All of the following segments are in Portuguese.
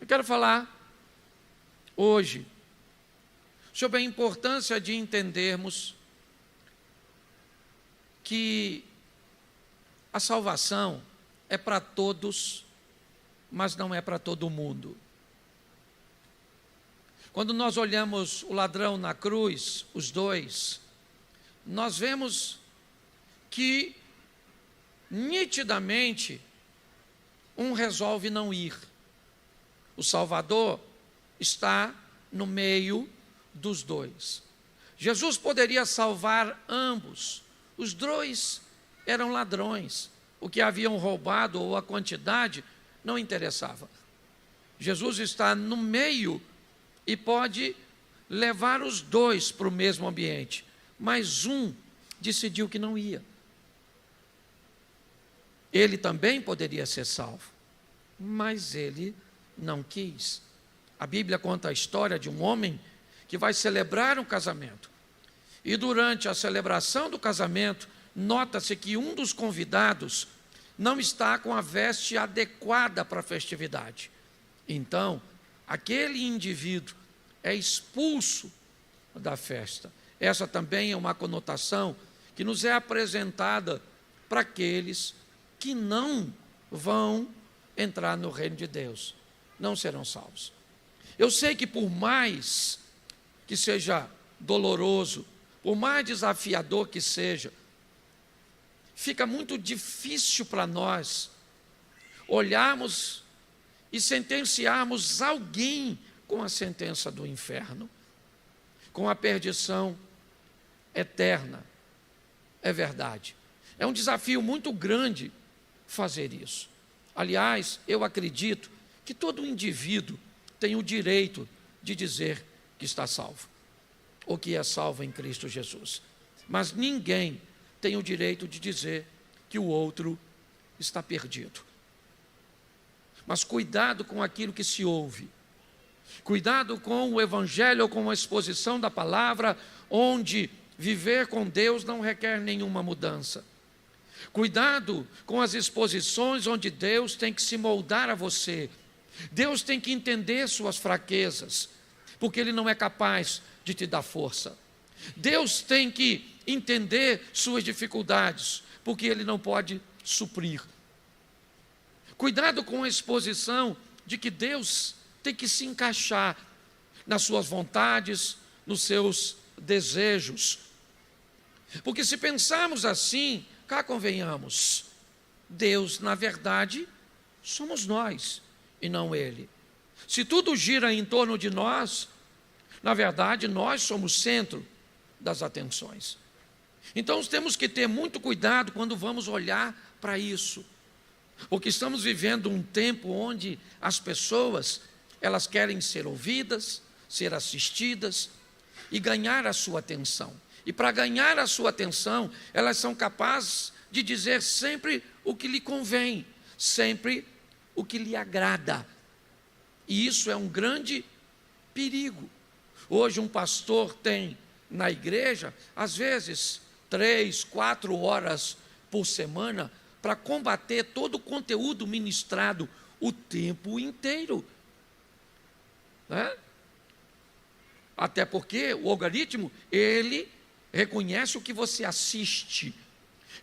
Eu quero falar hoje sobre a importância de entendermos que a salvação é para todos, mas não é para todo mundo. Quando nós olhamos o ladrão na cruz, os dois, nós vemos que nitidamente um resolve não ir. O Salvador está no meio dos dois. Jesus poderia salvar ambos. Os dois eram ladrões. O que haviam roubado ou a quantidade não interessava. Jesus está no meio e pode levar os dois para o mesmo ambiente. Mas um decidiu que não ia. Ele também poderia ser salvo, mas ele não quis. A Bíblia conta a história de um homem que vai celebrar um casamento. E durante a celebração do casamento, nota-se que um dos convidados não está com a veste adequada para a festividade. Então, aquele indivíduo é expulso da festa. Essa também é uma conotação que nos é apresentada para aqueles que não vão entrar no reino de Deus, não serão salvos. Eu sei que por mais que seja doloroso, por mais desafiador que seja, fica muito difícil para nós olharmos e sentenciarmos alguém com a sentença do inferno, com a perdição eterna. É verdade. É um desafio muito grande fazer isso. Aliás, eu acredito que todo indivíduo tem o direito de dizer que está salvo, ou que é salvo em Cristo Jesus. Mas ninguém tem o direito de dizer que o outro está perdido. Mas cuidado com aquilo que se ouve. Cuidado com o evangelho ou com a exposição da palavra, onde viver com Deus não requer nenhuma mudança. Cuidado com as exposições onde Deus tem que se moldar a você. Deus tem que entender suas fraquezas, porque Ele não é capaz de te dar força. Deus tem que entender suas dificuldades, porque Ele não pode suprir. Cuidado com a exposição de que Deus tem que se encaixar nas suas vontades, nos seus desejos. Porque se pensarmos assim, cá convenhamos, Deus, na verdade, somos nós e não Ele. Se tudo gira em torno de nós, na verdade, nós somos o centro das atenções. Então, temos que ter muito cuidado quando vamos olhar para isso, porque estamos vivendo um tempo onde as pessoas, elas querem ser ouvidas, ser assistidas e ganhar a sua atenção. E para ganhar a sua atenção, elas são capazes de dizer sempre o que lhe convém, sempre o que lhe agrada. E isso é um grande perigo. Hoje um pastor tem na igreja, às vezes, 3, 4 horas por semana para combater todo o conteúdo ministrado o tempo inteiro. Né? Até porque o algoritmo, ele reconhece o que você assiste,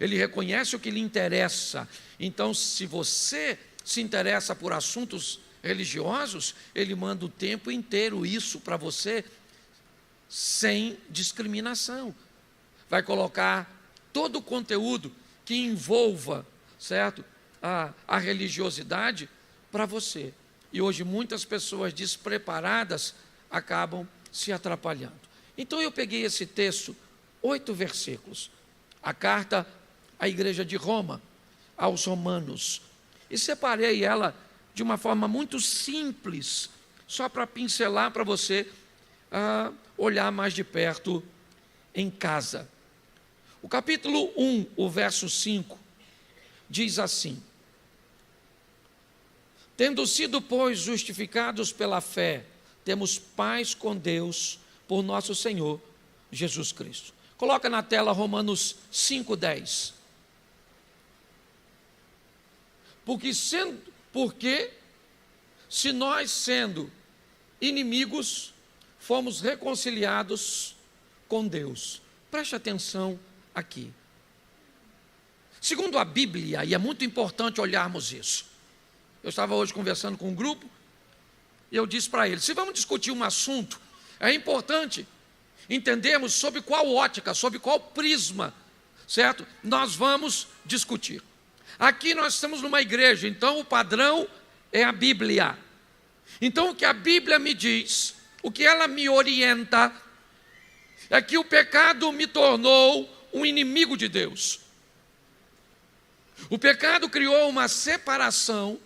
ele reconhece o que lhe interessa. Então, se você se interessa por assuntos religiosos, ele manda o tempo inteiro isso para você, sem discriminação. Vai colocar todo o conteúdo que envolva, certo, a religiosidade para você. E hoje muitas pessoas despreparadas acabam se atrapalhando. Então eu peguei esse texto, 8 versículos, a carta à igreja de Roma, aos romanos, e separei ela de uma forma muito simples, só para pincelar para você olhar mais de perto em casa. O capítulo 1, o verso 5, diz assim: tendo sido, pois, justificados pela fé, temos paz com Deus por nosso Senhor Jesus Cristo. Coloca na tela Romanos 5:10. Porque se nós, sendo inimigos, fomos reconciliados com Deus. Preste atenção aqui. Segundo a Bíblia, e é muito importante olharmos isso. Eu estava hoje conversando com um grupo, e eu disse para eles, se vamos discutir um assunto, é importante entendermos sobre qual ótica, sobre qual prisma, certo? Nós vamos discutir. Aqui nós estamos numa igreja, então o padrão é a Bíblia. Então o que a Bíblia me diz, o que ela me orienta, é que o pecado me tornou um inimigo de Deus. O pecado criou uma separação,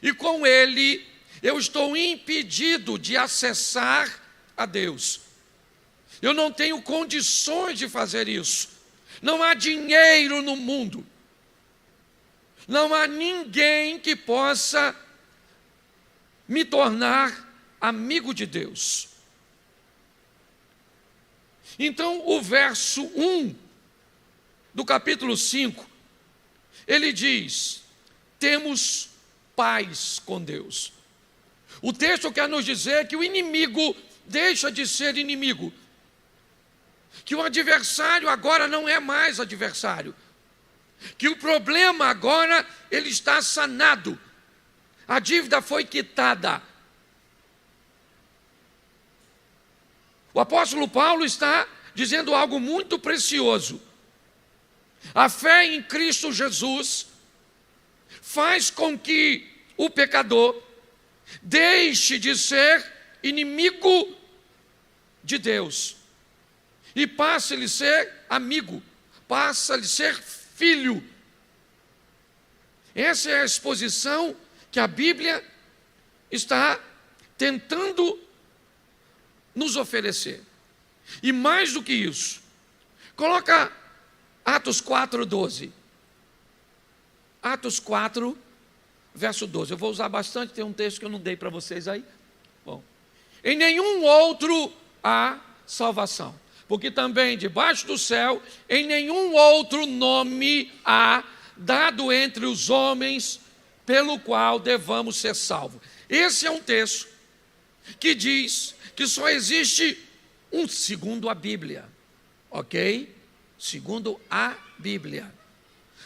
e com ele eu estou impedido de acessar a Deus. Eu não tenho condições de fazer isso. Não há dinheiro no mundo. Não há ninguém que possa me tornar amigo de Deus. Então, o verso 1 do capítulo 5, ele diz: temos paz com Deus. O texto quer nos dizer que o inimigo deixa de ser inimigo, que o adversário agora não é mais adversário, que o problema agora ele está sanado, a dívida foi quitada. O apóstolo Paulo está dizendo algo muito precioso. A fé em Cristo Jesus faz com que o pecador deixe de ser inimigo de Deus e passe a lhe ser amigo, passe a lhe ser filho. Essa é a exposição que a Bíblia está tentando nos oferecer. E mais do que isso, coloca Atos 4:12. Atos 4, verso 12. Eu vou usar bastante, tem um texto que eu não dei para vocês aí. Bom, em nenhum outro há salvação, porque também debaixo do céu, em nenhum outro nome há dado entre os homens pelo qual devamos ser salvos. Esse é um texto que diz que só existe um, segundo a Bíblia, ok? Segundo a Bíblia.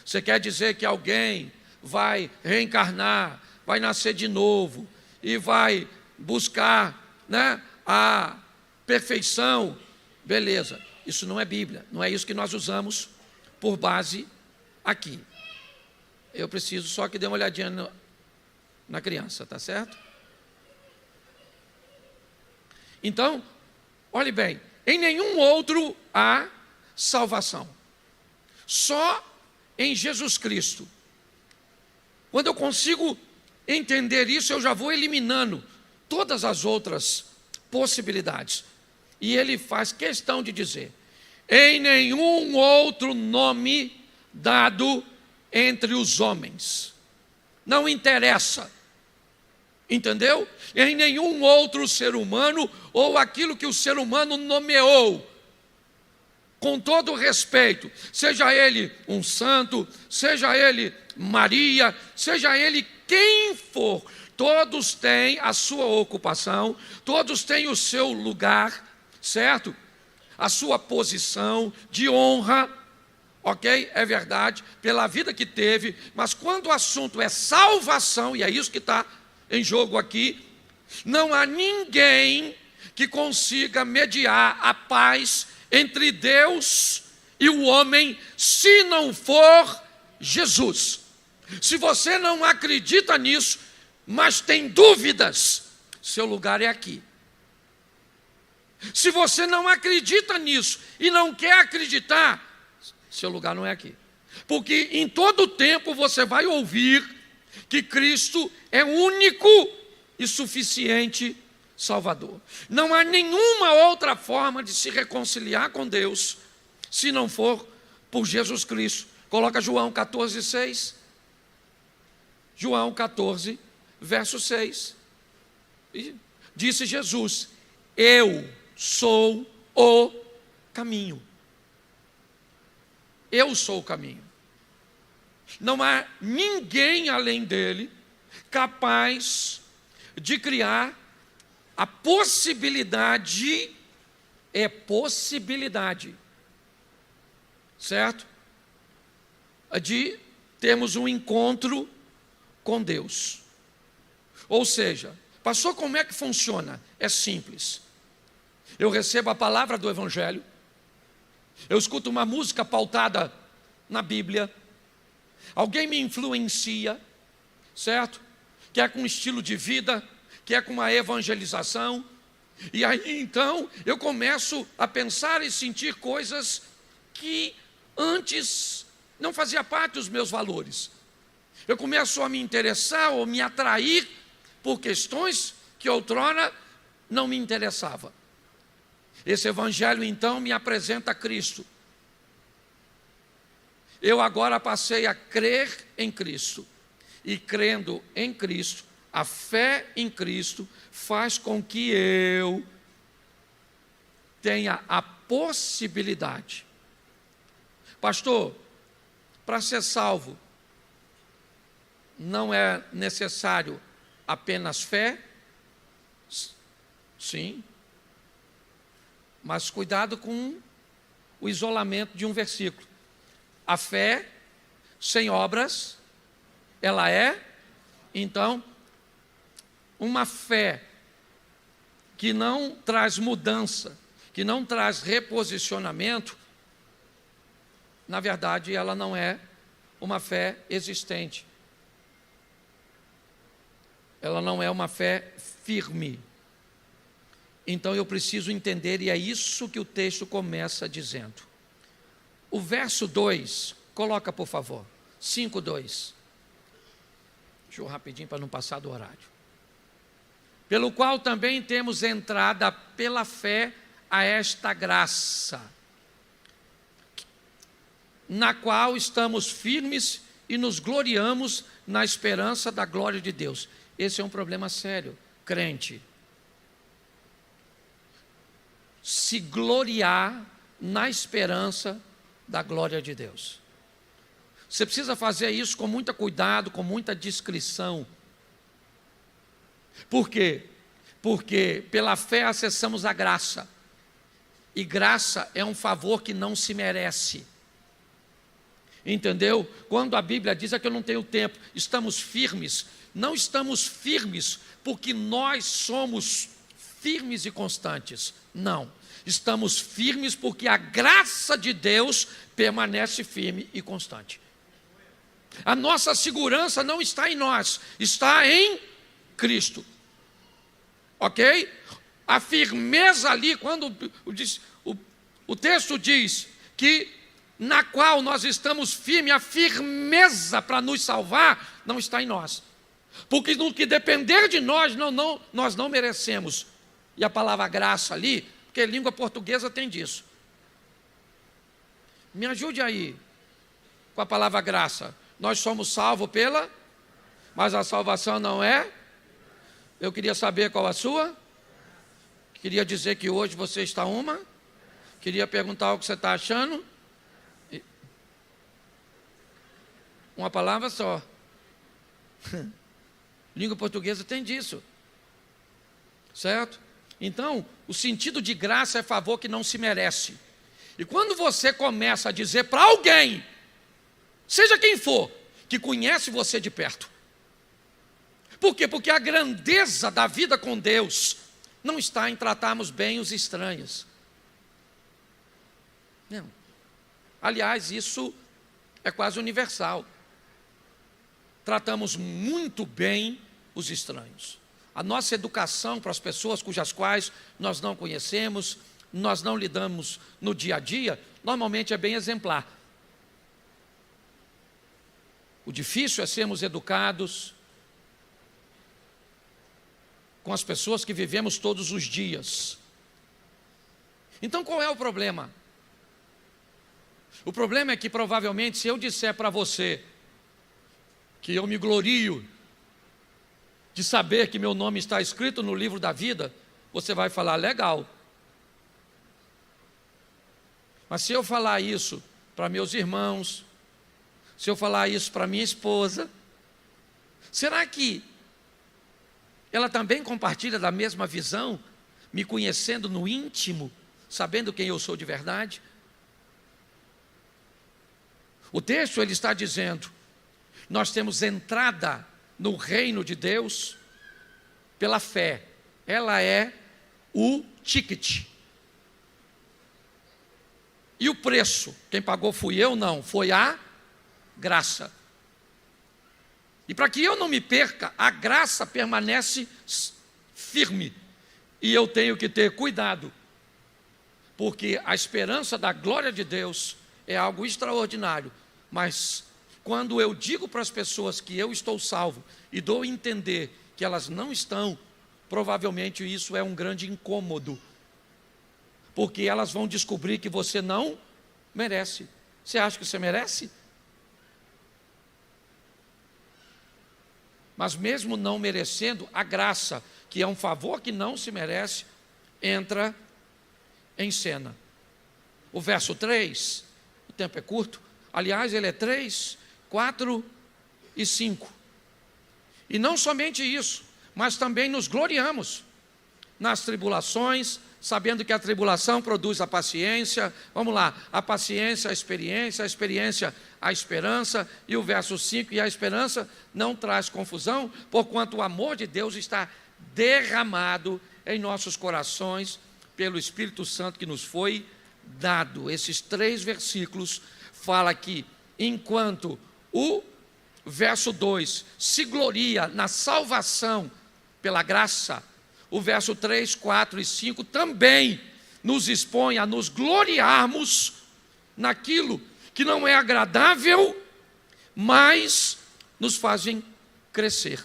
Você quer dizer que alguém vai reencarnar, vai nascer de novo e vai buscar, né, a perfeição? Beleza, isso não é Bíblia, não é isso que nós usamos por base aqui. Eu preciso só que dê uma olhadinha na criança, tá certo? Então, olhe bem, em nenhum outro há salvação, só em Jesus Cristo. Quando eu consigo entender isso, eu já vou eliminando todas as outras possibilidades. E ele faz questão de dizer: em nenhum outro nome dado entre os homens. Não interessa. Entendeu? Em nenhum outro ser humano, ou aquilo que o ser humano nomeou, com todo respeito, seja ele um santo, seja ele Maria, seja ele quem for, todos têm a sua ocupação, todos têm o seu lugar, certo? A sua posição de honra, ok? É verdade, pela vida que teve, mas quando o assunto é salvação, e é isso que está em jogo aqui, não há ninguém que consiga mediar a paz entre Deus e o homem, se não for Jesus. Se você não acredita nisso, mas tem dúvidas, seu lugar é aqui. Se você não acredita nisso e não quer acreditar, seu lugar não é aqui. Porque em todo tempo você vai ouvir que Cristo é único e suficiente Salvador. Não há nenhuma outra forma de se reconciliar com Deus se não for por Jesus Cristo. Coloca João 14:6. João 14, verso 6. E disse Jesus: eu sou o caminho. Eu sou o caminho. Não há ninguém além dele capaz de criar a possibilidade, certo? De termos um encontro com Deus. Ou seja, pastor, como é que funciona? É simples. Eu recebo a palavra do Evangelho, eu escuto uma música pautada na Bíblia, alguém me influencia, certo? Que é com um estilo de vida, que é com uma evangelização, e aí então eu começo a pensar e sentir coisas que antes não fazia parte dos meus valores. Eu começo a me interessar ou me atrair por questões que outrora não me interessavam. Esse evangelho então me apresenta Cristo. Eu agora passei a crer em Cristo. E crendo em Cristo, a fé em Cristo faz com que eu tenha a possibilidade. Pastor, para ser salvo, não é necessário apenas fé? Sim. Mas cuidado com o isolamento de um versículo. A fé sem obras, ela é, então, uma fé que não traz mudança, que não traz reposicionamento, na verdade, ela não é uma fé existente. Ela não é uma fé firme. Então eu preciso entender, e é isso que o texto começa dizendo. O verso 2, coloca por favor, 5:2. Deixa eu rapidinho para não passar do horário. Pelo qual também temos entrada pela fé a esta graça, na qual estamos firmes e nos gloriamos na esperança da glória de Deus. Esse é um problema sério, crente. Se gloriar na esperança da glória de Deus. Você precisa fazer isso com muito cuidado, com muita discrição. Por quê? Porque pela fé acessamos a graça. E graça é um favor que não se merece. Entendeu? Quando a Bíblia diz que eu não tenho tempo, estamos firmes. Não estamos firmes porque nós somos firmes e constantes. Não. Estamos firmes porque a graça de Deus permanece firme e constante. A nossa segurança não está em nós, está em Cristo. Ok? A firmeza ali, quando o texto diz que na qual nós estamos firmes, a firmeza para nos salvar não está em nós. Porque no que depender de nós, nós não merecemos. E a palavra graça ali, porque língua portuguesa tem disso. Me ajude aí com a palavra graça. Nós somos salvos mas a salvação não é. Eu queria saber qual a sua. Queria dizer que hoje você está uma. Queria perguntar o que você está achando. Uma palavra só. Língua portuguesa tem disso. Certo? Então, o sentido de graça é favor que não se merece. E quando você começa a dizer para alguém, seja quem for, que conhece você de perto. Por quê? Porque a grandeza da vida com Deus não está em tratarmos bem os estranhos. Não. Aliás, isso é quase universal. Tratamos muito bem os estranhos. A nossa educação para as pessoas cujas quais nós não conhecemos, nós não lidamos no dia a dia, normalmente é bem exemplar. O difícil é sermos educados com as pessoas que vivemos todos os dias. Então qual é o problema? O problema é que provavelmente se eu disser para você que eu me glorio de saber que meu nome está escrito no livro da vida, você vai falar, legal. Mas se eu falar isso para meus irmãos, se eu falar isso para minha esposa, será que ela também compartilha da mesma visão, me conhecendo no íntimo, sabendo quem eu sou de verdade? O texto ele está dizendo, nós temos entrada no reino de Deus pela fé. Ela é o ticket. E o preço? Quem pagou fui eu? Não, foi a graça. E para que eu não me perca, a graça permanece firme. E eu tenho que ter cuidado, porque a esperança da glória de Deus é algo extraordinário. Mas quando eu digo para as pessoas que eu estou salvo e dou a entender que elas não estão, provavelmente isso é um grande incômodo, porque elas vão descobrir que você não merece. Você acha que você merece? Mas mesmo não merecendo, a graça, que é um favor que não se merece, entra em cena. O verso 3, o tempo é curto, aliás, ele é 3, 4 e 5. E não somente isso, mas também nos gloriamos nas tribulações, sabendo que a tribulação produz a paciência. Vamos lá, a paciência, a experiência, a esperança. E o verso 5, e a esperança não traz confusão, porquanto o amor de Deus está derramado em nossos corações pelo Espírito Santo que nos foi dado. Esses 3 versículos falam que enquanto o verso 2 se gloria na salvação pela graça, o verso 3, 4 e 5 também nos expõe a nos gloriarmos naquilo que não é agradável, mas nos fazem crescer.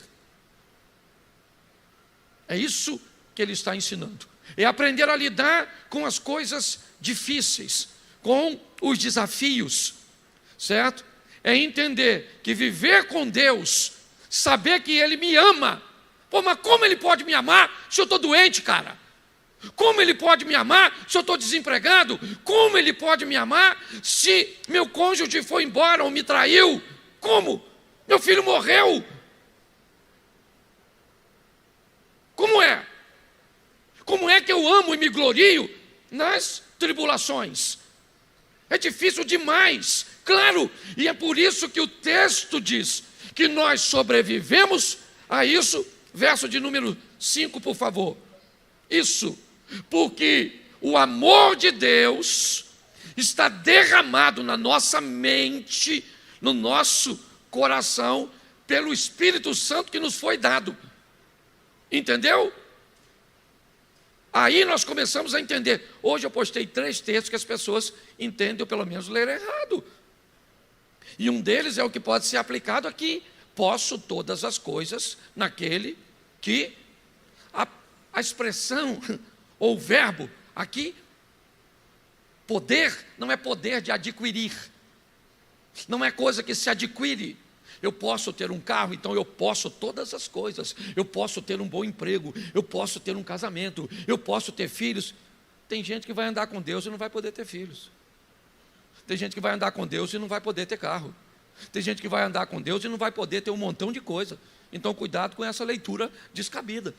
É isso que ele está ensinando. É aprender a lidar com as coisas difíceis, com os desafios, certo? É entender que viver com Deus, saber que Ele me ama. Pô, mas como Ele pode me amar se eu estou doente, cara? Como Ele pode me amar se eu estou desempregado? Como Ele pode me amar se meu cônjuge foi embora ou me traiu? Como? Meu filho morreu. Como é? Como é que eu amo e me glorio nas tribulações? É difícil demais, claro, e é por isso que o texto diz que nós sobrevivemos a isso. Verso de número 5, por favor. Isso, porque o amor de Deus está derramado na nossa mente, no nosso coração, pelo Espírito Santo que nos foi dado. Entendeu? Aí nós começamos a entender. Hoje eu postei 3 textos que as pessoas entendem, ou pelo menos leram errado. E um deles é o que pode ser aplicado aqui. Posso todas as coisas naquele que... A expressão, ou o verbo aqui, poder, não é poder de adquirir. Não é coisa que se adquire. Eu posso ter um carro, então eu posso todas as coisas. Eu posso ter um bom emprego, eu posso ter um casamento, eu posso ter filhos. Tem gente que vai andar com Deus e não vai poder ter filhos. Tem gente que vai andar com Deus e não vai poder ter carro. Tem gente que vai andar com Deus e não vai poder ter um montão de coisa. Então cuidado com essa leitura descabida.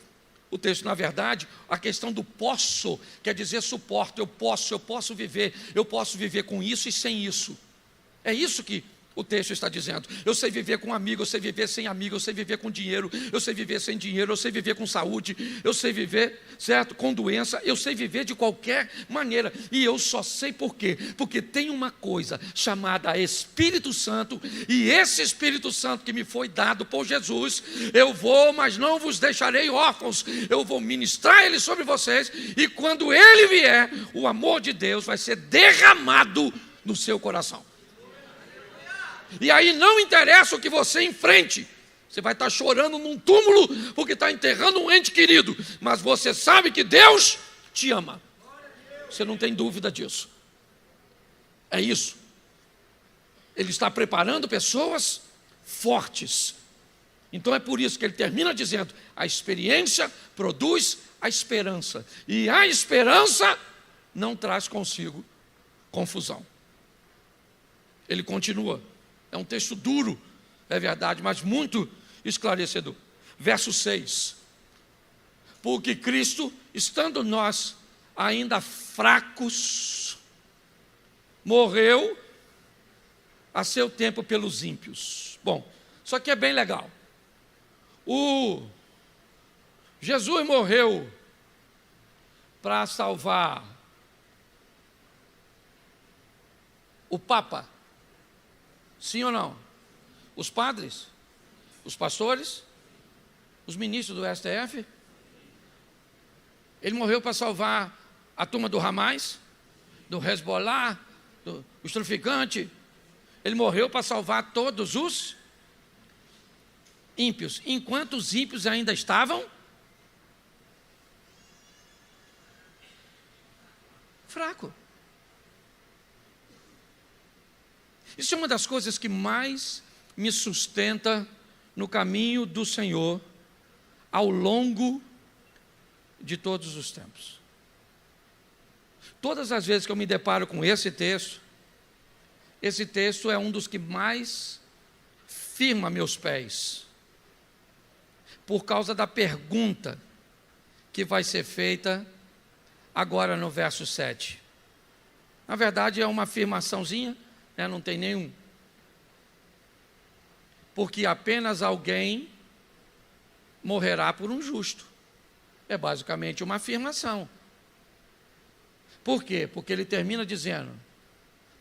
O texto, na verdade, a questão do posso, quer dizer suporte. Eu posso viver com isso e sem isso. É isso que o texto está dizendo. Eu sei viver com amigo, eu sei viver sem amigo, eu sei viver com dinheiro, eu sei viver sem dinheiro, eu sei viver com saúde, eu sei viver, certo, com doença, eu sei viver de qualquer maneira. E eu só sei por quê? Porque tem uma coisa chamada Espírito Santo, e esse Espírito Santo que me foi dado por Jesus, eu vou, mas não vos deixarei órfãos, eu vou ministrar Ele sobre vocês, e quando Ele vier, o amor de Deus vai ser derramado no seu coração. E aí não interessa o que você enfrente. Você vai estar chorando num túmulo porque está enterrando um ente querido, mas você sabe que Deus te ama. Você não tem dúvida disso. É isso. Ele está preparando pessoas fortes. Então é por isso que ele termina dizendo: a experiência produz a esperança, e a esperança não traz consigo confusão. Ele continua. É um texto duro, é verdade, mas muito esclarecedor. Verso 6. Porque Cristo, estando nós ainda fracos, morreu a seu tempo pelos ímpios. Bom, isso aqui é bem legal. Jesus morreu para salvar o Papa, sim ou não? Os padres, os pastores, os ministros do STF. Ele morreu para salvar a turma do Hamas, do Hezbollah, os traficantes. Ele morreu para salvar todos os ímpios, enquanto os ímpios ainda estavam fracos. Isso é uma das coisas que mais me sustenta no caminho do Senhor ao longo de todos os tempos. Todas as vezes que eu me deparo com esse texto é um dos que mais firma meus pés, por causa da pergunta que vai ser feita agora no verso 7. Na verdade é uma afirmaçãozinha, não tem nenhum. Porque apenas alguém morrerá por um justo. É basicamente uma afirmação. Por quê? Porque ele termina dizendo: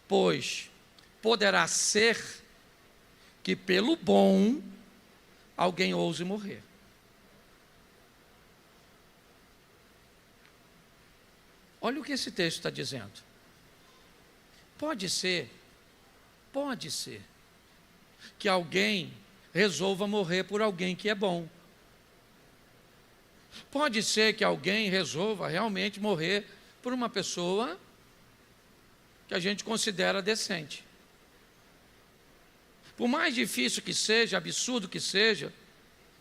pois poderá ser que pelo bom alguém ouse morrer. Olha o que esse texto está dizendo. Pode ser que alguém resolva morrer por alguém que é bom. Pode ser que alguém resolva realmente morrer por uma pessoa que a gente considera decente. Por mais difícil que seja, absurdo que seja,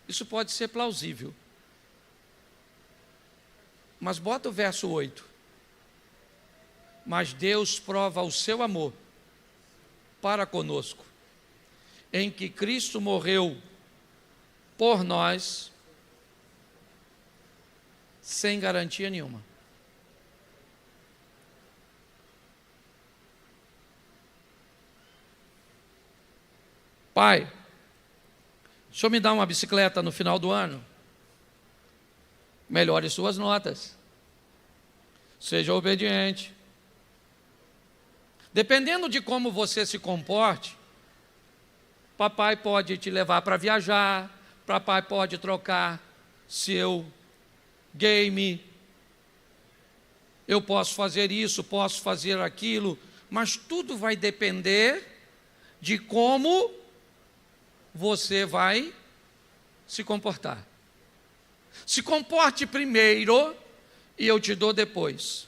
isso pode ser plausível. Mas bota o verso 8. Mas Deus prova o seu amor para conosco, em que Cristo morreu por nós, sem garantia nenhuma. Pai, o Senhor me dá uma bicicleta no final do ano? Melhore suas notas. Seja obediente. Dependendo de como você se comporte, papai pode te levar para viajar, papai pode trocar seu game, eu posso fazer isso, posso fazer aquilo, mas tudo vai depender de como você vai se comportar. Se comporte primeiro e eu te dou depois.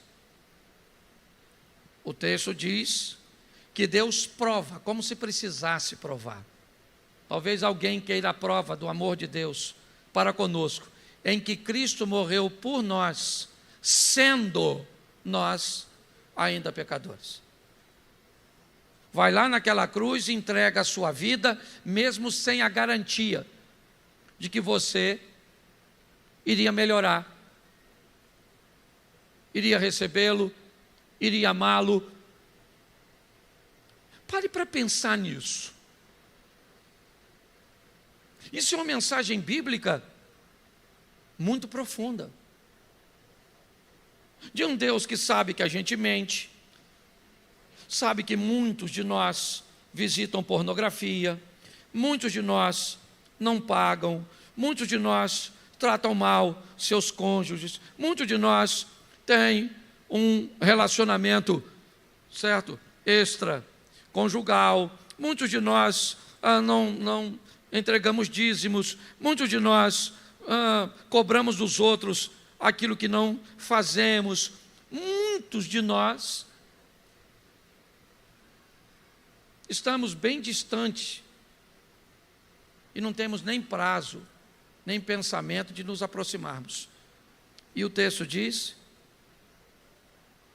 O texto diz que Deus prova, como se precisasse provar. Talvez alguém queira a prova do amor de Deus para conosco, em que Cristo morreu por nós, sendo nós ainda pecadores. Vai lá naquela cruz e entrega a sua vida, mesmo sem a garantia de que você iria melhorar, iria recebê-lo, iria amá-lo. Pare para pensar nisso. Isso é uma mensagem bíblica muito profunda, de um Deus que sabe que a gente mente, sabe que muitos de nós visitam pornografia, muitos de nós não pagam, muitos de nós tratam mal seus cônjuges, muitos de nós têm um relacionamento, certo, extraconjugal, muitos de nós não entregamos dízimos, muitos de nós cobramos dos outros aquilo que não fazemos, muitos de nós estamos bem distantes e não temos nem prazo, nem pensamento de nos aproximarmos. E o texto diz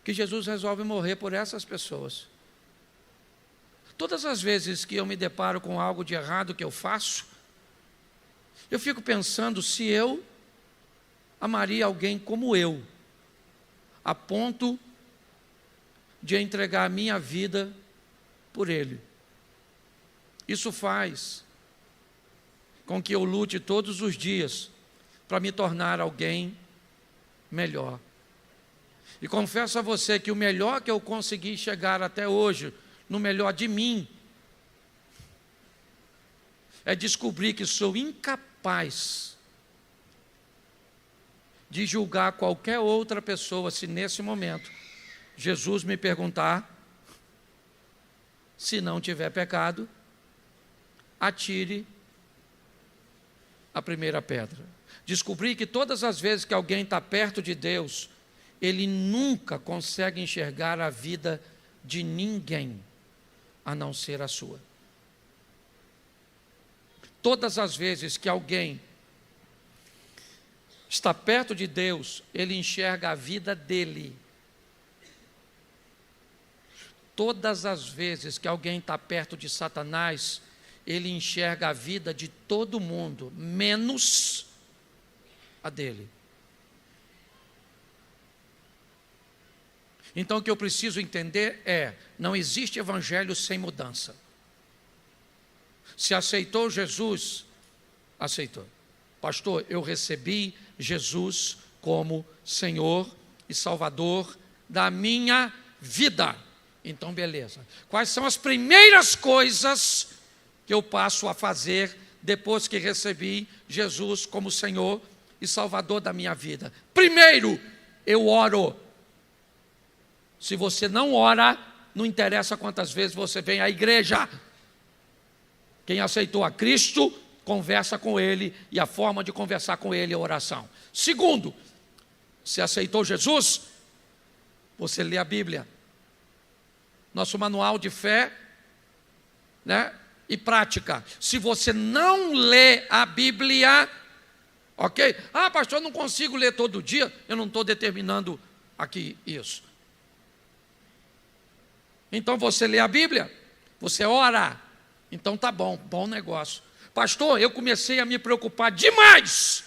que Jesus resolve morrer por essas pessoas. Todas as vezes que eu me deparo com algo de errado que eu faço, eu fico pensando se eu amaria alguém como eu, a ponto de entregar a minha vida por ele. Isso faz com que eu lute todos os dias para me tornar alguém melhor. E confesso a você que o melhor que eu consegui chegar até hoje, no melhor de mim, é descobrir que sou incapaz de julgar qualquer outra pessoa se nesse momento Jesus me perguntar: se não tiver pecado, atire a primeira pedra. Descobri que todas as vezes que alguém está perto de Deus, ele nunca consegue enxergar a vida de ninguém, a não ser a sua. Todas as vezes que alguém está perto de Deus, ele enxerga a vida dele. Todas as vezes que alguém está perto de Satanás, ele enxerga a vida de todo mundo, menos a dele. Então o que eu preciso entender é: não existe evangelho sem mudança. Se aceitou Jesus, aceitou. Pastor, eu recebi Jesus como Senhor e Salvador da minha vida. Então, beleza. Quais são as primeiras coisas que eu passo a fazer depois que recebi Jesus como Senhor e Salvador da minha vida? Primeiro, eu oro. Se você não ora, não interessa quantas vezes você vem à igreja. Quem aceitou a Cristo, conversa com Ele, e a forma de conversar com Ele é oração. Segundo, se aceitou Jesus, você lê a Bíblia. Nosso manual de fé, né, e prática. Se você não lê a Bíblia, ok? Ah, pastor, eu não consigo ler todo dia. Eu não estou determinando aqui isso. Então você lê a Bíblia, você ora. Então tá bom, bom negócio. Pastor, eu comecei a me preocupar demais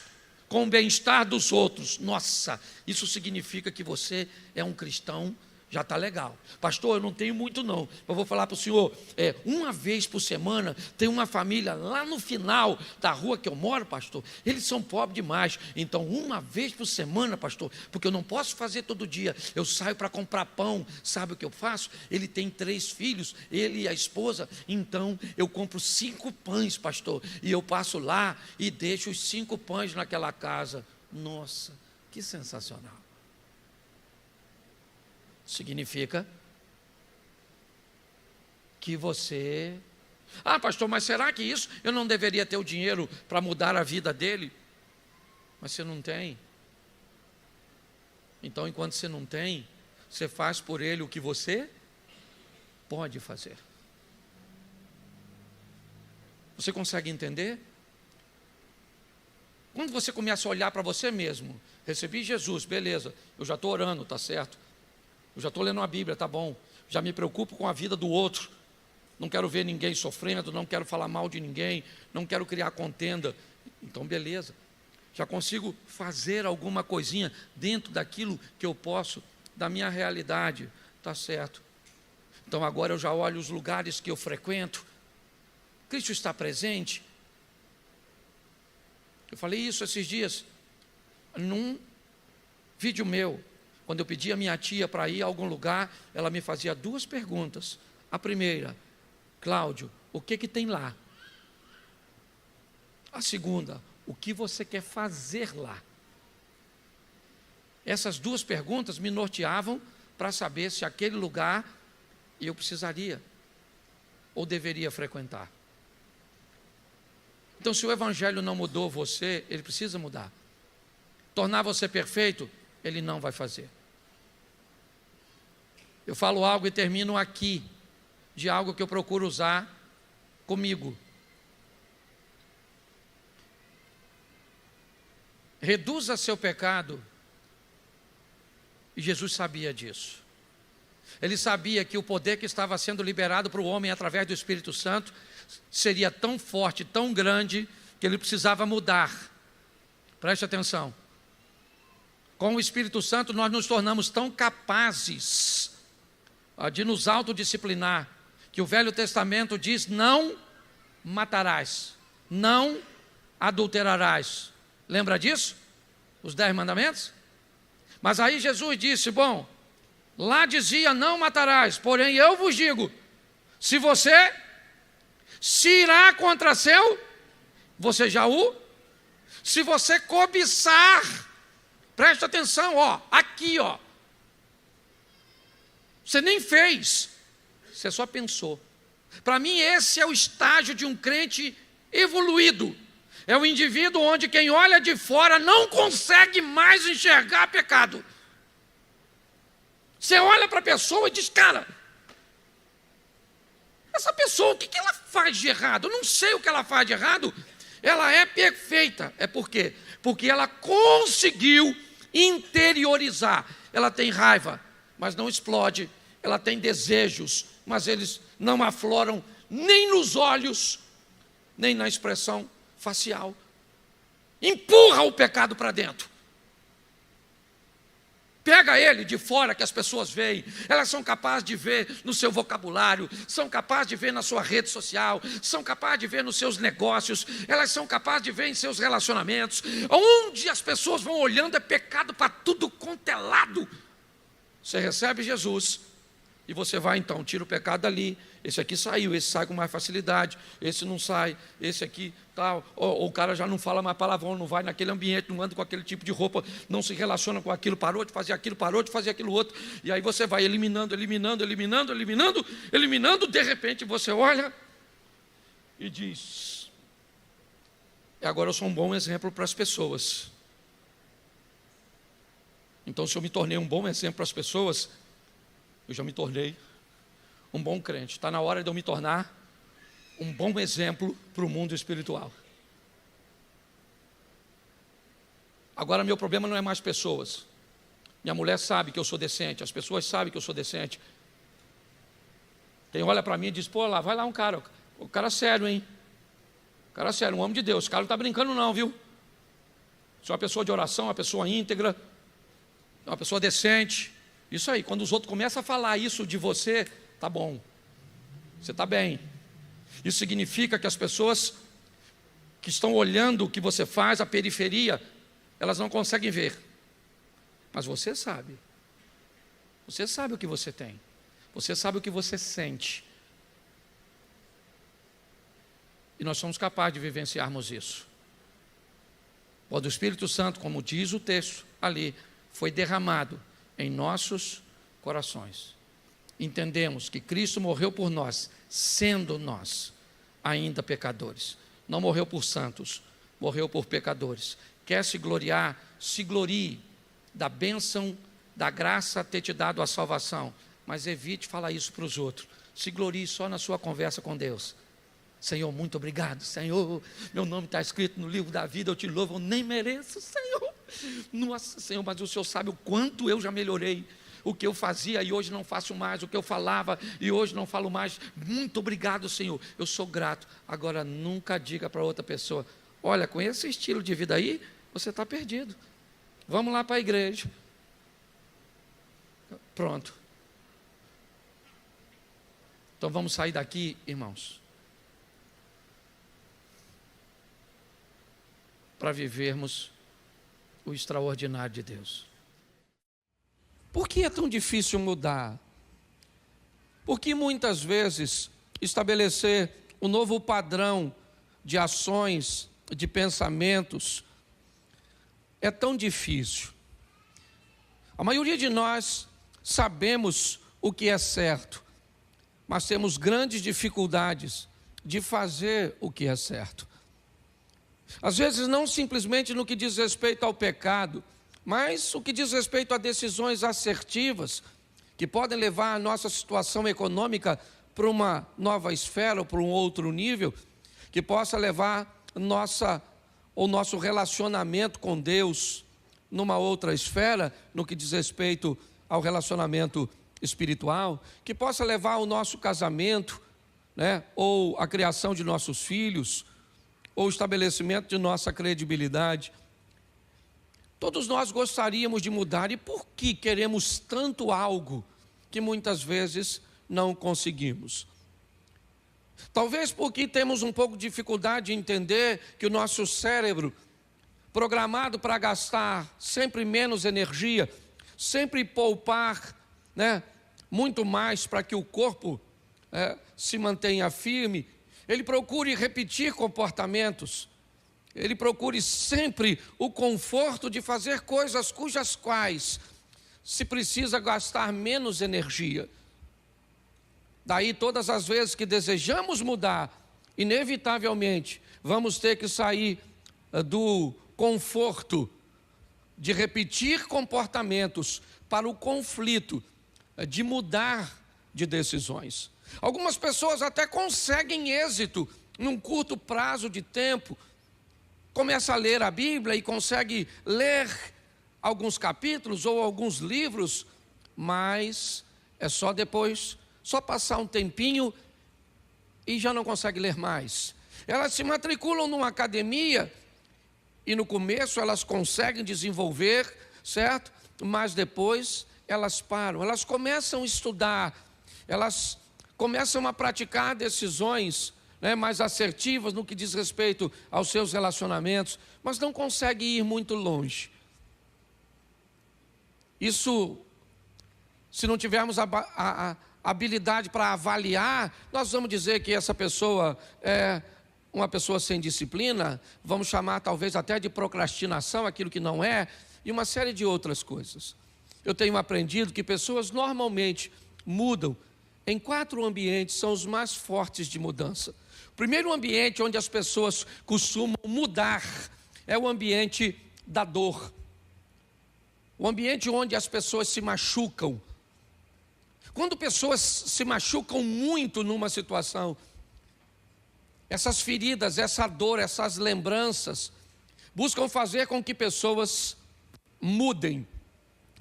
com o bem-estar dos outros. Nossa, isso significa que você é um cristão, já está legal. Pastor, eu não tenho muito não. Eu vou falar para o senhor, uma vez por semana, tem uma família lá no final da rua que eu moro, pastor. Eles são pobres demais. Então, uma vez por semana, pastor, porque eu não posso fazer todo dia. Eu saio para comprar pão. Sabe o que eu faço? Ele tem 3 filhos, ele e a esposa. Então, eu compro 5 pães, pastor. E eu passo lá e deixo os 5 pães naquela casa. Nossa, que sensacional. Significa que você... Ah, pastor, mas será que isso? Eu não deveria ter o dinheiro para mudar a vida dele? Mas você não tem. Então, enquanto você não tem, você faz por ele o que você pode fazer. Você consegue entender? Quando você começa a olhar para você mesmo, recebi Jesus, beleza, eu já estou orando, está certo. Eu já estou lendo a Bíblia, tá bom. Já me preocupo com a vida do outro. Não quero ver ninguém sofrendo, não quero falar mal de ninguém, não quero criar contenda. Então, beleza. Já consigo fazer alguma coisinha dentro daquilo que eu posso, da minha realidade. Tá certo. Então, agora eu já olho os lugares que eu frequento. Cristo está presente. Eu falei isso esses dias, num vídeo meu. Quando eu pedi a minha tia para ir a algum lugar, ela me fazia 2 perguntas. A primeira: Cláudio, o que tem lá? A segunda: o que você quer fazer lá? Essas 2 perguntas me norteavam para saber se aquele lugar eu precisaria ou deveria frequentar. Então, se o Evangelho não mudou você, ele precisa mudar. Tornar você perfeito, ele não vai fazer. Eu falo algo e termino aqui, de algo que eu procuro usar comigo. Reduza seu pecado. E Jesus sabia disso. Ele sabia que o poder que estava sendo liberado para o homem através do Espírito Santo seria tão forte, tão grande, que ele precisava mudar. Preste atenção. Com o Espírito Santo nós nos tornamos tão capazes de nos autodisciplinar, que o Velho Testamento diz: não matarás, não adulterarás. Lembra disso? Os 10 mandamentos? Mas aí Jesus disse: bom, lá dizia não matarás, porém eu vos digo, se você se irá contra seu, você já se você cobiçar, preste atenção, aqui, você nem fez, você só pensou. Para mim esse é o estágio de um crente evoluído. É o indivíduo onde quem olha de fora não consegue mais enxergar pecado. Você olha para a pessoa e diz: cara, essa pessoa, o que ela faz de errado? Eu não sei o que ela faz de errado. Ela é perfeita. É por quê? Porque ela conseguiu interiorizar. Ela tem raiva, mas não explode. Ela tem desejos, mas eles não afloram nem nos olhos, nem na expressão facial. Empurra o pecado para dentro. Pega ele de fora, que as pessoas veem. Elas são capazes de ver no seu vocabulário, são capazes de ver na sua rede social, são capazes de ver nos seus negócios, elas são capazes de ver em seus relacionamentos. Onde as pessoas vão olhando é pecado para tudo quanto é lado. Você recebe Jesus e você vai então, tira o pecado dali. Esse aqui saiu, esse sai com mais facilidade, esse não sai, esse aqui tal. Ou o cara já não fala mais palavrão, não vai naquele ambiente, não anda com aquele tipo de roupa, não se relaciona com aquilo, parou de fazer aquilo outro. E aí você vai eliminando, de repente você olha e diz: agora eu sou um bom exemplo para as pessoas. Então, se eu me tornei um bom exemplo para as pessoas, eu já me tornei um bom crente. Está na hora de eu me tornar um bom exemplo para o mundo espiritual. Agora meu problema não é mais pessoas. Minha mulher sabe que eu sou decente, as pessoas sabem que eu sou decente. Quem olha para mim e diz: pô, lá vai lá um cara, o cara sério, hein? O cara sério, um homem de Deus, o cara não está brincando não, viu? Você é uma pessoa de oração, uma pessoa íntegra, uma pessoa decente. Isso aí, quando os outros começam a falar isso de você, tá bom, você está bem. Isso significa que as pessoas que estão olhando o que você faz, a periferia, elas não conseguem ver. Mas você sabe. Você sabe o que você tem. Você sabe o que você sente. E nós somos capazes de vivenciarmos isso. O Espírito Santo, como diz o texto ali, foi derramado em nossos corações. Entendemos que Cristo morreu por nós, sendo nós ainda pecadores. Não morreu por santos, morreu por pecadores. Quer se gloriar? Se glorie da bênção, da graça ter te dado a salvação. Mas evite falar isso para os outros. Se glorie só na sua conversa com Deus. Senhor, muito obrigado, Senhor, meu nome está escrito no livro da vida, eu te louvo, eu nem mereço, Senhor. Nossa, Senhor, mas o Senhor sabe o quanto eu já melhorei. O que eu fazia e hoje não faço mais, o que eu falava e hoje não falo mais. Muito obrigado, Senhor, eu sou grato. Agora nunca diga para outra pessoa: olha, com esse estilo de vida aí, você está perdido. Vamos lá para a igreja. Pronto. Então vamos sair daqui, irmãos, para vivermos o extraordinário de Deus. Por que é tão difícil mudar? Porque muitas vezes estabelecer um novo padrão de ações, de pensamentos, é tão difícil. A maioria de nós sabemos o que é certo, mas temos grandes dificuldades de fazer o que é certo. Às vezes não simplesmente no que diz respeito ao pecado, mas o que diz respeito a decisões assertivas, que podem levar a nossa situação econômica para uma nova esfera, ou para um outro nível, que possa levar o nosso relacionamento com Deus numa outra esfera, no que diz respeito ao relacionamento espiritual, que possa levar o nosso casamento, ou a criação de nossos filhos, ou o estabelecimento de nossa credibilidade. Todos nós gostaríamos de mudar, e por que queremos tanto algo que muitas vezes não conseguimos? Talvez porque temos um pouco de dificuldade de entender que o nosso cérebro, programado para gastar sempre menos energia, sempre poupar, muito mais para que o corpo se mantenha firme, ele procure repetir comportamentos, ele procure sempre o conforto de fazer coisas cujas quais se precisa gastar menos energia. Daí todas as vezes que desejamos mudar, inevitavelmente vamos ter que sair do conforto de repetir comportamentos para o conflito de mudar de decisões. Algumas pessoas até conseguem êxito num curto prazo de tempo, começa a ler a Bíblia e consegue ler alguns capítulos ou alguns livros, mas é só depois, só passar um tempinho e já não consegue ler mais. Elas se matriculam numa academia e no começo elas conseguem desenvolver, certo? Mas depois elas param, elas começam a estudar, elas começam a praticar decisões mais assertivas no que diz respeito aos seus relacionamentos, mas não conseguem ir muito longe. Isso, se não tivermos a habilidade para avaliar, nós vamos dizer que essa pessoa é uma pessoa sem disciplina, vamos chamar talvez até de procrastinação, aquilo que não é, e uma série de outras coisas. Eu tenho aprendido que pessoas normalmente mudam em 4 ambientes, são os mais fortes de mudança. O primeiro ambiente onde as pessoas costumam mudar é o ambiente da dor. O ambiente onde as pessoas se machucam. Quando pessoas se machucam muito numa situação, essas feridas, essa dor, essas lembranças, buscam fazer com que pessoas mudem.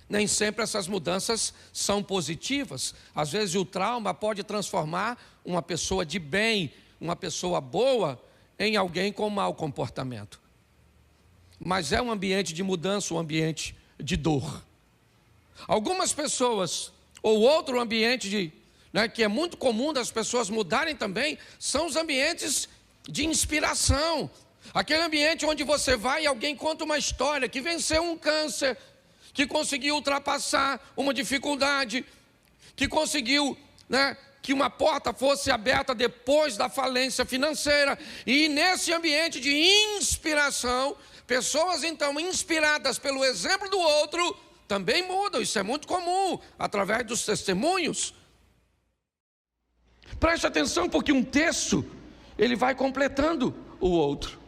Nem sempre essas mudanças são positivas. Às vezes o trauma pode transformar uma pessoa de bem, uma pessoa boa, em alguém com mau comportamento. Mas é um ambiente de mudança, um ambiente de dor. Algumas pessoas, ou outro ambiente que é muito comum das pessoas mudarem também, são os ambientes de inspiração. Aquele ambiente onde você vai e alguém conta uma história que venceu um câncer, que conseguiu ultrapassar uma dificuldade, que conseguiu que uma porta fosse aberta depois da falência financeira. E nesse ambiente de inspiração, pessoas então inspiradas pelo exemplo do outro, também mudam. Isso é muito comum, através dos testemunhos. Preste atenção, porque um texto, ele vai completando o outro.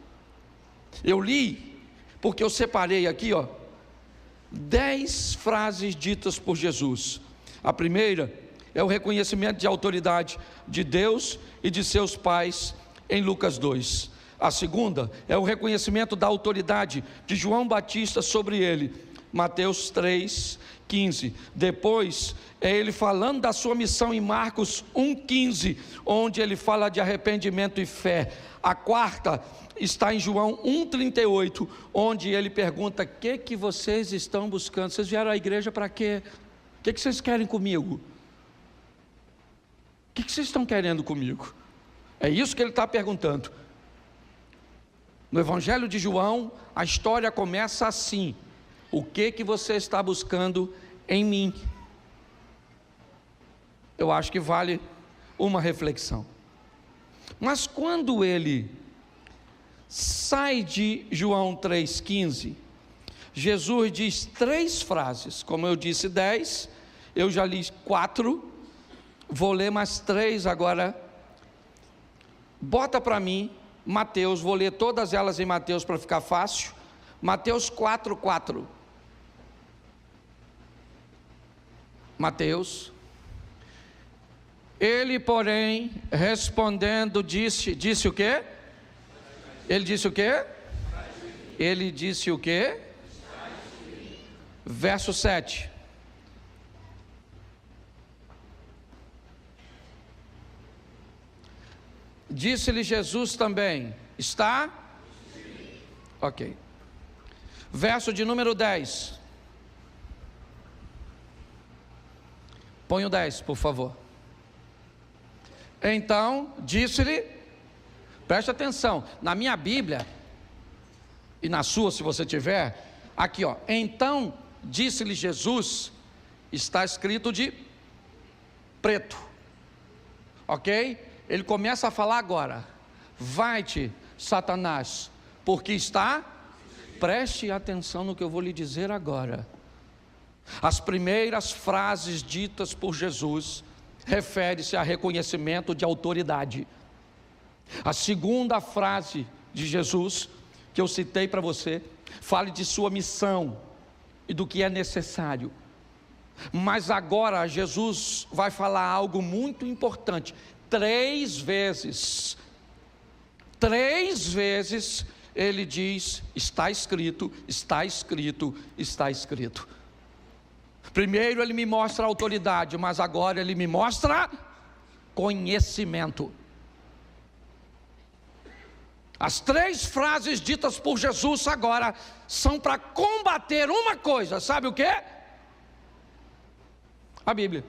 Eu li, porque eu separei aqui, 10 frases ditas por Jesus. A primeira é o reconhecimento de autoridade de Deus e de seus pais em Lucas 2. A segunda é o reconhecimento da autoridade de João Batista sobre ele, Mateus 3:15. Depois é ele falando da sua missão em Marcos 1:15, onde ele fala de arrependimento e fé. A quarta está em João 1:38, onde ele pergunta: o que vocês estão buscando? Vocês vieram à igreja para quê? O que vocês querem comigo? O que vocês estão querendo comigo? É isso que ele está perguntando. No Evangelho de João, a história começa assim: o que você está buscando em mim? Eu acho que vale uma reflexão. Mas quando ele sai de João 3,15, Jesus diz 3 frases. Como eu disse 10, eu já li 4, vou ler mais 3 agora. Bota para mim Mateus, vou ler todas elas em Mateus para ficar fácil. Mateus 4:4. Mateus: ele, porém, respondendo, disse o quê? Ele disse o quê? Ele disse o quê? Verso 7. Disse-lhe Jesus também: está? Ok. verso de número 10. Põe o 10, por favor. Então disse-lhe, preste atenção, na minha Bíblia, e na sua, se você tiver, aqui ó, então disse-lhe Jesus, está escrito de preto, ok? Ele começa a falar agora, vai-te, Satanás, porque está, preste atenção no que eu vou lhe dizer agora. As primeiras frases ditas por Jesus refere-se a reconhecimento de autoridade. A segunda frase de Jesus, que eu citei para você, fala de sua missão e do que é necessário. Mas agora Jesus vai falar algo muito importante. 3 vezes ele diz, está escrito, está escrito, está escrito. Primeiro ele me mostra autoridade, mas agora ele me mostra conhecimento. As 3 frases ditas por Jesus agora são para combater uma coisa, sabe o que? A Bíblia.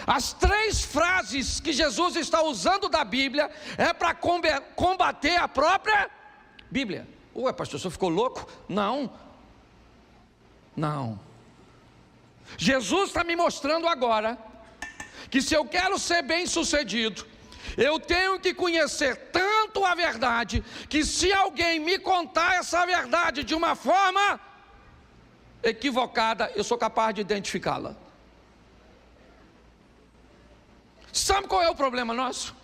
As 3 frases que Jesus está usando da Bíblia é para combater a própria Bíblia. Ué, pastor, você ficou louco? Não. Jesus está me mostrando agora que se eu quero ser bem sucedido, eu tenho que conhecer tanto a verdade, que se alguém me contar essa verdade de uma forma equivocada, eu sou capaz de identificá-la. Sabe qual é o problema nosso?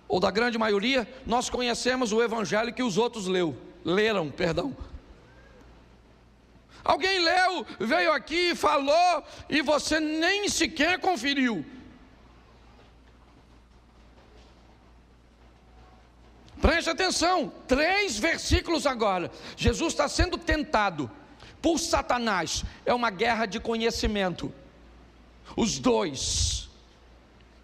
Ou da grande maioria, nós conhecemos o evangelho que os outros leram. Alguém leu, veio aqui, falou, e você nem sequer conferiu. Preste atenção, 3 versículos agora. Jesus está sendo tentado por Satanás. É uma guerra de conhecimento. Os 2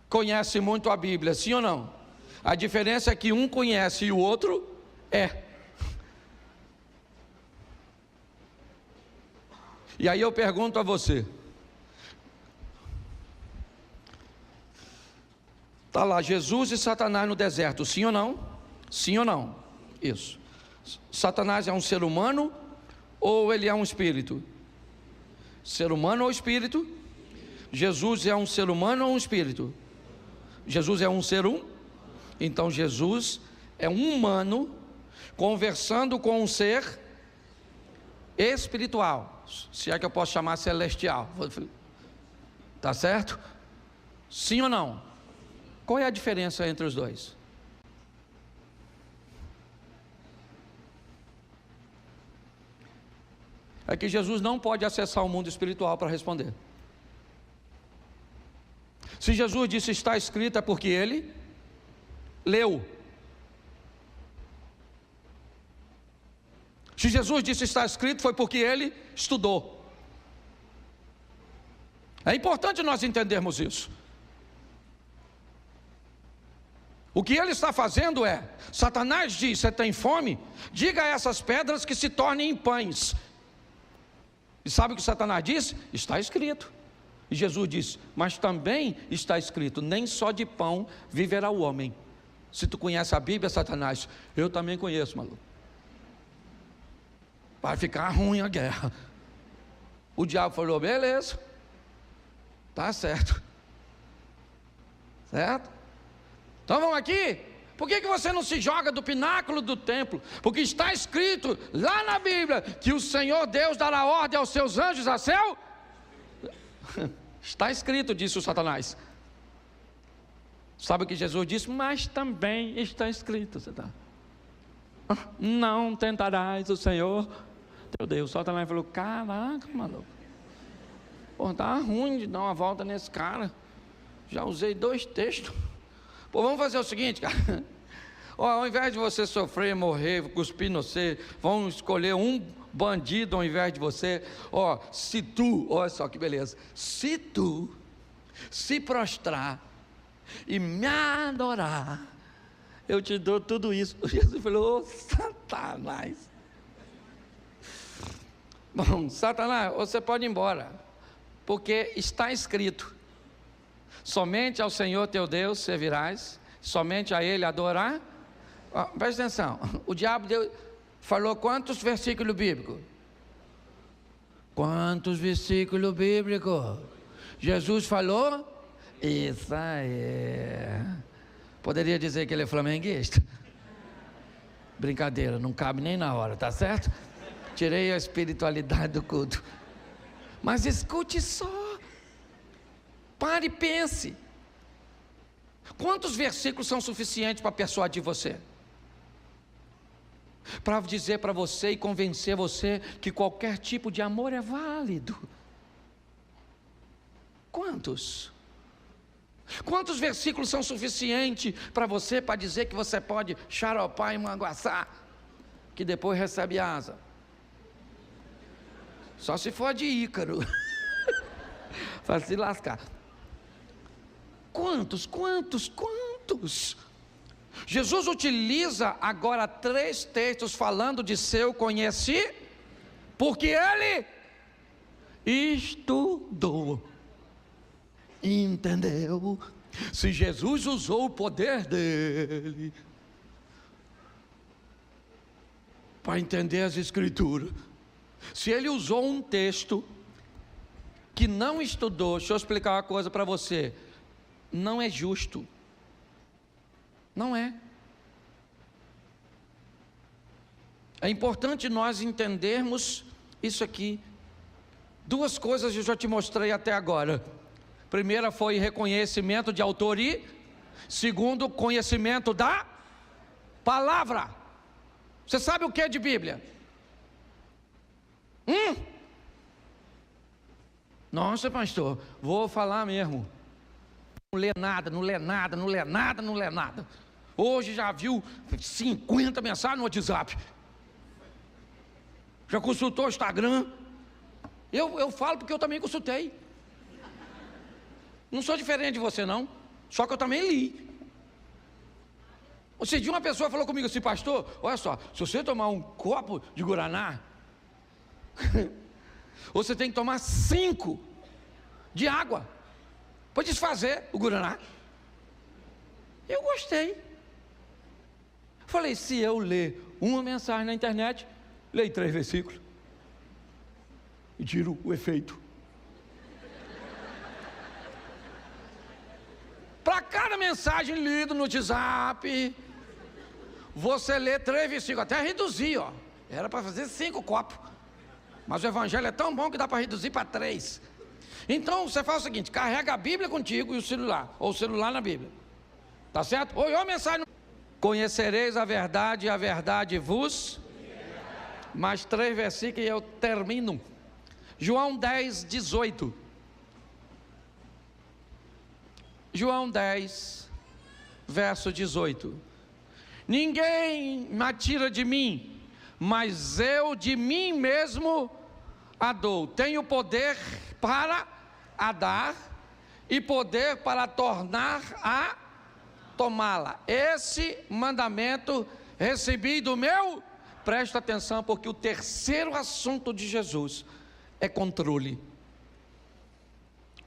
conhecem muito a Bíblia, sim ou não? A diferença é que um conhece e o outro é. E aí eu pergunto a você, está lá Jesus e Satanás no deserto, sim ou não? Sim ou não? Isso. Satanás é um ser humano ou ele é um espírito? Ser humano ou espírito? Jesus é um ser humano ou um espírito? Jesus é um ser Então Jesus é um humano conversando com um ser espiritual, se é que eu posso chamar celestial, tá certo? Sim ou não? Qual é a diferença entre os 2? É que Jesus não pode acessar o mundo espiritual para responder. Se Jesus disse está escrito, é porque ele leu. Se Jesus disse está escrito, foi porque ele estudou. É importante nós entendermos isso. O que ele está fazendo é, Satanás diz, você tem fome? Diga a essas pedras que se tornem em pães. E sabe o que Satanás diz? Está escrito. E Jesus disse, mas também está escrito, nem só de pão viverá o homem. Se tu conhece a Bíblia, Satanás, eu também conheço, maluco. Vai ficar ruim a guerra. O diabo falou, beleza, tá certo. Certo? Então vamos aqui. Por que você não se joga do pináculo do templo? Porque está escrito lá na Bíblia que o Senhor Deus dará ordem aos seus anjos a céu. Está escrito, disse o Satanás. Sabe o que Jesus disse? Mas também está escrito. Não tentarás o Senhor teu Deus. O Satanás falou, caraca, maluco, pô, tá ruim de dar uma volta nesse cara. Já usei 2 textos. Pô, vamos fazer o seguinte, cara. Ao invés de você sofrer, morrer, cuspir no você, vamos escolher um bandido ao invés de você. Se tu, olha só que beleza, se tu se prostrar e me adorar, eu te dou tudo isso. Jesus falou: ô Satanás. Bom, Satanás, você pode ir embora, porque está escrito: somente ao Senhor teu Deus servirás, somente a Ele adorar. Presta atenção, o diabo falou quantos versículos bíblicos? Quantos versículos bíblicos? Jesus falou? Isso aí. Poderia dizer que ele é flamenguista? Brincadeira, não cabe nem na hora, tá certo? Tirei a espiritualidade do culto. Mas escute só. Pare e pense. Quantos versículos são suficientes para persuadir você? Para dizer para você e convencer você que qualquer tipo de amor é válido? Quantos? Quantos versículos são suficientes para você, para dizer que você pode xaropar e manguaçar, que depois recebe asa? Só se for de Ícaro. Para se lascar. Quantos? Jesus utiliza agora 3 textos falando de seu conhecimento, porque ele estudou, entendeu? Se Jesus usou o poder dele para entender as Escrituras, se ele usou um texto que não estudou, deixa eu explicar uma coisa para você: não é justo. Não é. É importante nós entendermos isso aqui. 2 coisas eu já te mostrei até agora. Primeira foi reconhecimento de autoria. Segundo, conhecimento da palavra. Você sabe o que é de Bíblia? Nossa, pastor, vou falar mesmo. Não lê nada. Hoje já viu 50 mensagens no WhatsApp. Já consultou o Instagram? Eu falo porque eu também consultei. Não sou diferente de você não, só que eu também li. Outro dia uma pessoa falou comigo assim: pastor, olha só, se você tomar um copo de guaraná, você tem que tomar 5 de água para desfazer o guaraná. Eu gostei. Falei: se eu ler uma mensagem na internet, leio 3 versículos e tiro o efeito. Para cada mensagem lida no WhatsApp, você lê 3 versículos, até reduzir, ó. Era para fazer 5 copos, mas o evangelho é tão bom que dá para reduzir para 3. Então você faz o seguinte: carrega a Bíblia contigo e o celular, ou o celular na Bíblia, tá certo? Ou a mensagem: conhecereis a verdade vos. Mais 3 versículos e eu termino. João 10, 18. João 10, verso 18. Ninguém me tira de mim, mas eu de mim mesmo a dou. Tenho poder para a dar e poder para tornar a tomá-la. Esse mandamento recebi do meu. Presta atenção, porque o terceiro assunto de Jesus é controle.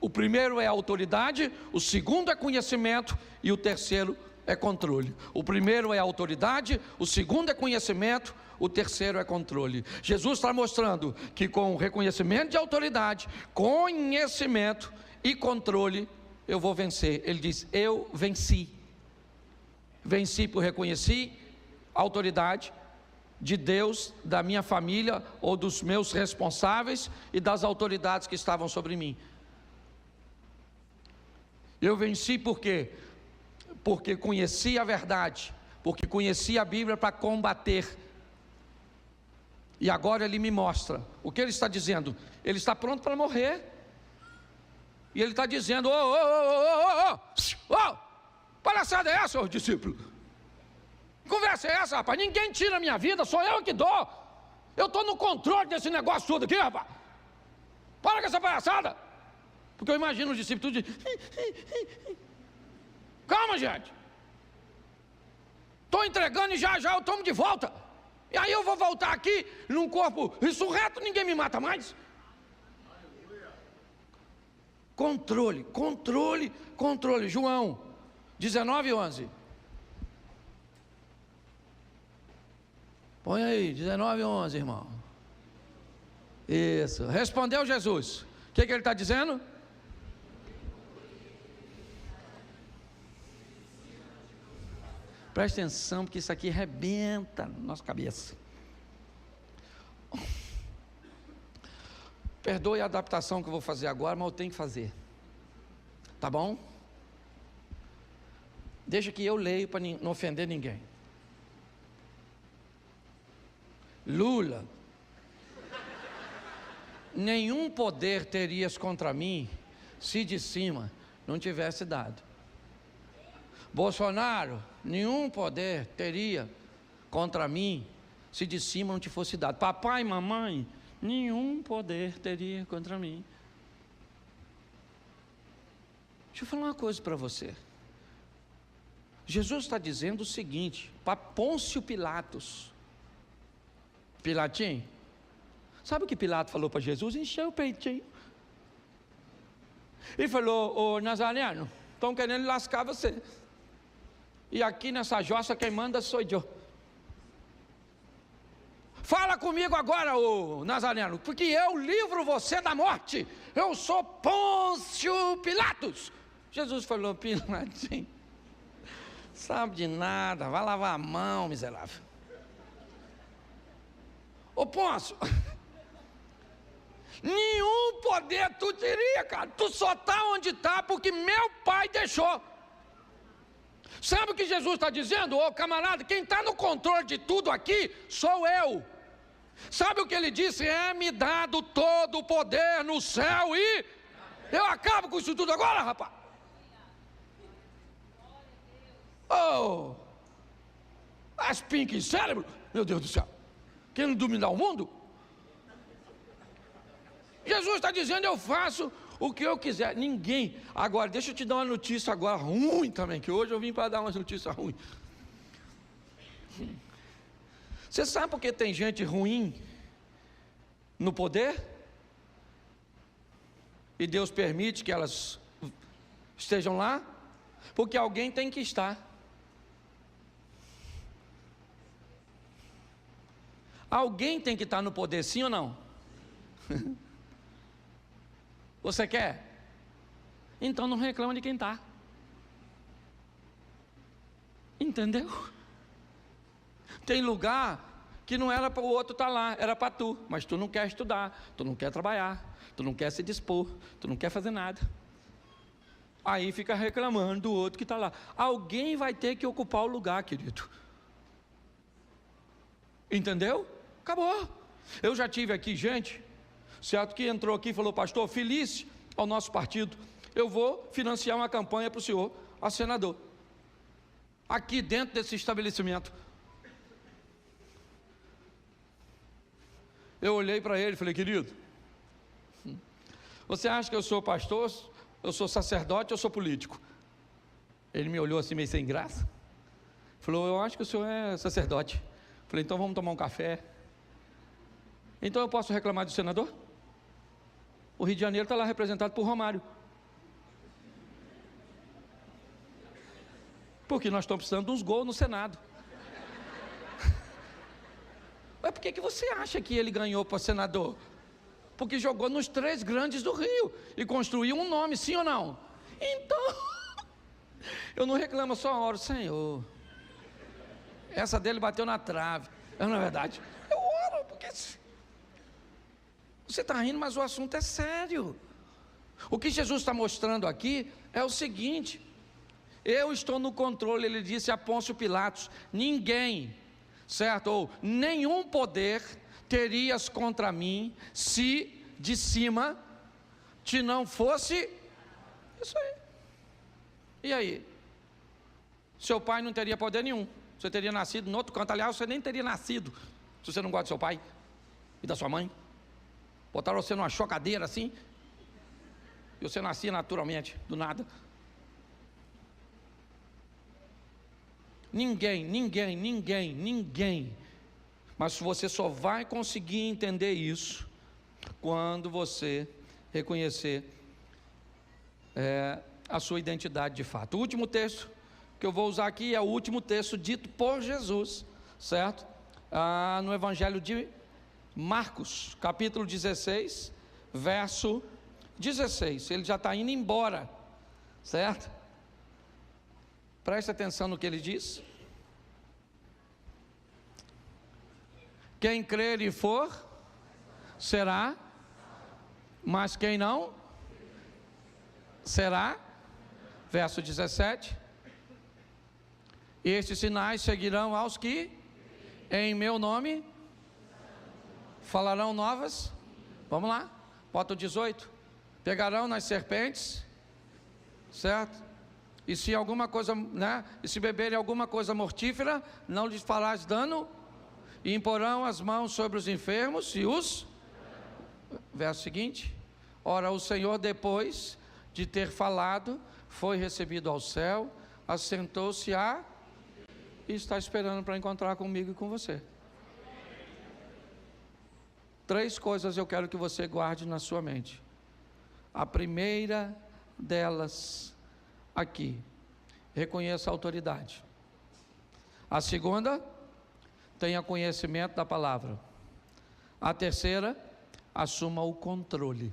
O primeiro é autoridade, o segundo é conhecimento e o terceiro é controle. O primeiro é autoridade, o segundo é conhecimento, o terceiro é controle. Jesus está mostrando que com reconhecimento de autoridade, conhecimento e controle, eu vou vencer. Ele diz: eu venci. Venci por reconhecer a autoridade de Deus, da minha família ou dos meus responsáveis e das autoridades que estavam sobre mim. Eu venci por quê? Porque conheci a verdade, porque conheci a Bíblia para combater. E agora ele me mostra o que ele está dizendo. Ele está pronto para morrer. E ele está dizendo: palhaçada é essa, discípulo? Conversa é essa, rapaz? Ninguém tira a minha vida, sou eu que dou. Eu estou no controle desse negócio tudo aqui, rapaz. Para com essa palhaçada. Porque eu imagino os discípulos de... Calma, gente. estou entregando e já já eu tomo de volta. E aí eu vou voltar aqui num corpo ressurreto, ninguém me mata mais. Controle, controle, controle. João 19:11. Põe aí, 19:11, irmão. Isso. Respondeu Jesus. O que ele está dizendo? Presta atenção, porque isso aqui arrebenta na nossa cabeça. Perdoe a adaptação que eu vou fazer agora, mas eu tenho que fazer. Tá bom? Deixa que eu leio para não ofender ninguém. Lula: nenhum poder terias contra mim se de cima não tivesse dado. Bolsonaro: nenhum poder teria contra mim se de cima não te fosse dado. Papai e mamãe: nenhum poder teria contra mim. Deixa eu falar uma coisa para você. Jesus está dizendo o seguinte para Pôncio Pilatos: Pilatinho, sabe o que Pilato falou para Jesus? Encheu o peitinho. Ele falou: ô Nazareno, estão querendo lascar você. E aqui nessa jossa quem manda sou eu. Fala comigo agora, ô Nazareno, porque eu livro você da morte. Eu sou Pôncio Pilatos. Jesus falou: Pilatinho, sabe de nada, vai lavar a mão, miserável. Ô Pôncio, nenhum poder tu teria, cara. Tu só está onde está porque meu pai deixou. Sabe o que Jesus está dizendo? Ô camarada, quem está no controle de tudo aqui sou eu. Sabe o que ele disse? É-me dado todo o poder no céu e eu acabo com isso tudo agora, rapaz. Oh, as pink em cérebro, meu Deus do céu, querendo dominar o mundo? Jesus está dizendo: eu faço o que eu quiser. Ninguém. Agora, deixa eu te dar uma notícia agora ruim também, que hoje eu vim para dar uma notícia ruim. Você sabe por que tem gente ruim no poder? E Deus permite que elas estejam lá? Porque alguém tem que estar. Alguém tem que estar no poder, sim ou não? Você quer? Então não reclama de quem está. Entendeu? Tem lugar que não era para o outro estar lá, era para tu. Mas tu não quer estudar, tu não quer trabalhar, tu não quer se dispor, tu não quer fazer nada. Aí fica reclamando do outro que está lá. Alguém vai ter que ocupar o lugar, querido. Entendeu? Acabou. Eu já tive aqui gente, certo, que entrou aqui e falou: pastor, feliz ao nosso partido, eu vou financiar uma campanha para o senhor a senador, aqui dentro desse estabelecimento. Eu olhei para ele e falei: querido, você acha que eu sou pastor, eu sou sacerdote, eu sou político? Ele me olhou assim meio sem graça, falou: eu acho que o senhor é sacerdote. Falei: então vamos tomar um café. Então eu posso reclamar do senador? O Rio de Janeiro está lá representado por Romário. Porque nós estamos precisando de uns gols no Senado. Mas por que você acha que ele ganhou para senador? Porque jogou nos 3 grandes do Rio e construiu um nome, sim ou não? Então, eu não reclamo, só oro: Senhor, essa dele bateu na trave. Não é verdade? Eu oro, porque você está rindo, mas o assunto é sério. O que Jesus está mostrando aqui é o seguinte: eu estou no controle. Ele disse a Pôncio Pilatos: ninguém, certo, ou nenhum poder terias contra mim se de cima te não fosse isso aí. E aí? Seu pai não teria poder nenhum, você teria nascido em outro canto. Aliás, você nem teria nascido se você não gosta do seu pai e da sua mãe. Botaram você numa chocadeira assim e você nascia naturalmente, do nada. Ninguém. Mas você só vai conseguir entender isso quando você reconhecer a sua identidade de fato. O último texto que eu vou usar aqui é o último texto dito por Jesus, certo? No Evangelho de Marcos, capítulo 16, verso 16. Ele já está indo embora, certo? Preste atenção no que ele diz. Quem crer e for, será, mas quem não, será. Verso 17. Estes sinais seguirão aos que, em meu nome, falarão novas. Vamos lá, bota o 18. Pegarão nas serpentes, certo? E se alguma coisa, e se beberem alguma coisa mortífera, não lhes farás dano. E imporão as mãos sobre os enfermos e os... Verso seguinte. Ora, o Senhor, depois de ter falado, foi recebido ao céu, assentou-se e está esperando para encontrar comigo e com você. 3 coisas eu quero que você guarde na sua mente. A primeira delas aqui, reconheça a autoridade. A segunda, tenha conhecimento da palavra. A terceira, assuma o controle.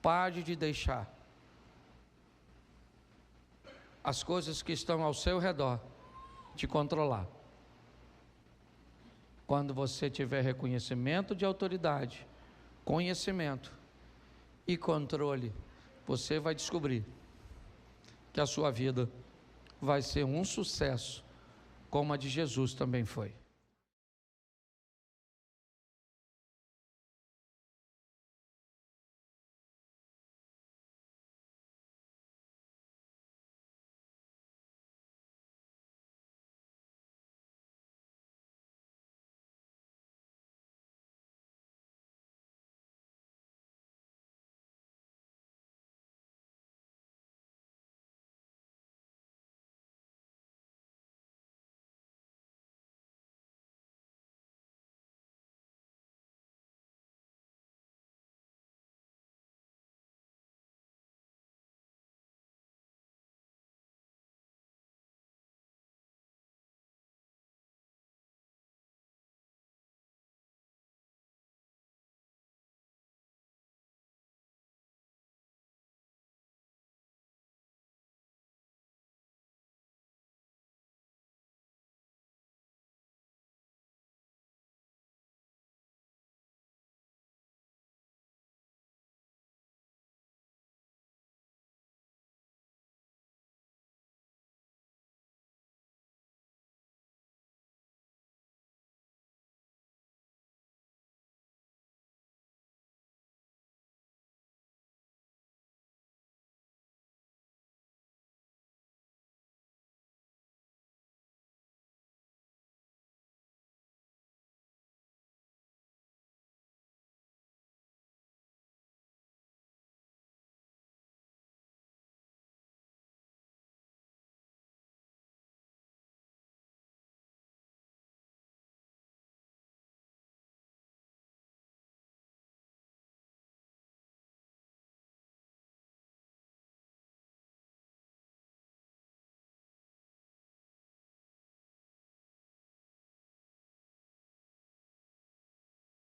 Pare de deixar as coisas que estão ao seu redor te controlar. Quando você tiver reconhecimento de autoridade, conhecimento e controle, você vai descobrir que a sua vida vai ser um sucesso, como a de Jesus também foi.